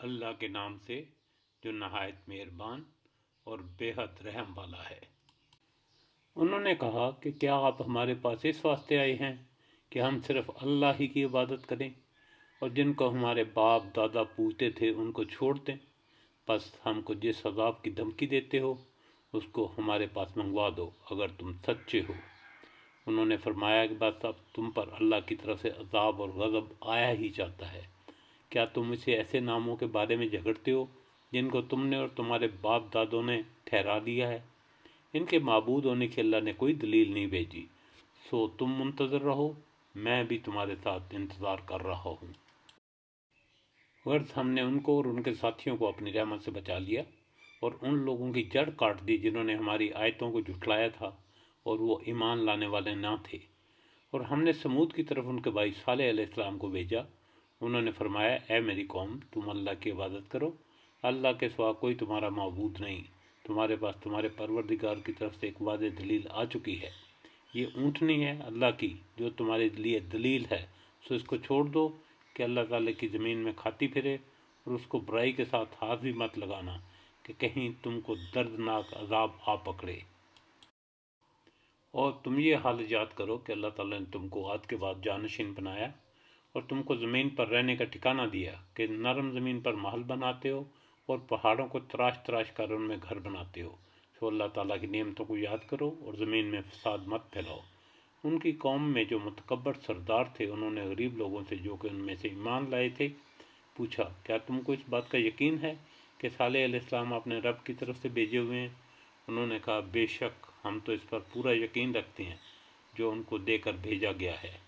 اللہ کے نام سے جو نہایت مہربان اور بے حد رحم والا ہے۔ انہوں نے کہا کہ کیا آپ ہمارے پاس اس واسطے آئے ہیں کہ ہم صرف اللہ ہی کی عبادت کریں اور جن کو ہمارے باپ دادا پوجتے تھے ان کو چھوڑ دیں؟ بس ہم کو جس عذاب کی دھمکی دیتے ہو اس کو ہمارے پاس منگوا دو اگر تم سچے ہو۔ انہوں نے فرمایا کہ بس اب تم پر اللہ کی طرف سے عذاب اور غضب آیا ہی چاہتا ہے۔ کیا تم اسے ایسے ناموں کے بارے میں جھگڑتے ہو جن کو تم نے اور تمہارے باپ دادوں نے ٹھہرا دیا ہے؟ ان کے معبود ہونے کی اللہ نے کوئی دلیل نہیں بھیجی، سو تم منتظر رہو، میں بھی تمہارے ساتھ انتظار کر رہا ہوں۔ غرض ہم نے ان کو اور ان کے ساتھیوں کو اپنی رحمت سے بچا لیا اور ان لوگوں کی جڑ کاٹ دی جنہوں نے ہماری آیتوں کو جھٹلایا تھا اور وہ ایمان لانے والے نہ تھے۔ اور ہم نے سمود کی طرف ان کے بھائی صالح علیہ السلام کو بھیجا۔ انہوں نے فرمایا، اے میری قوم، تم اللہ کی عبادت کرو، اللہ کے سوا کوئی تمہارا معبود نہیں، تمہارے پاس تمہارے پروردگار کی طرف سے ایک واضح دلیل آ چکی ہے۔ یہ اونٹنی ہے اللہ کی جو تمہارے لیے دلیل ہے، سو اس کو چھوڑ دو کہ اللہ تعالیٰ کی زمین میں کھاتی پھرے، اور اس کو برائی کے ساتھ ہاتھ بھی مت لگانا کہ کہیں تم کو دردناک عذاب آ پکڑے۔ اور تم یہ حال یاد کرو کہ اللہ تعالیٰ نے تم کو عاد کے بعد جانشین بنایا اور تم کو زمین پر رہنے کا ٹھکانہ دیا کہ نرم زمین پر محل بناتے ہو اور پہاڑوں کو تراش تراش کر ان میں گھر بناتے ہو۔ سو اللہ تعالیٰ کی نعمتوں کو یاد کرو اور زمین میں فساد مت پھیلاؤ۔ ان کی قوم میں جو متکبر سردار تھے انہوں نے غریب لوگوں سے جو کہ ان میں سے ایمان لائے تھے پوچھا، کیا تم کو اس بات کا یقین ہے کہ صالح علیہ السلام اپنے رب کی طرف سے بھیجے ہوئے ہیں؟ انہوں نے کہا، بے شک ہم تو اس پر پورا یقین رکھتے ہیں جو ان کو دے کر بھیجا گیا ہے۔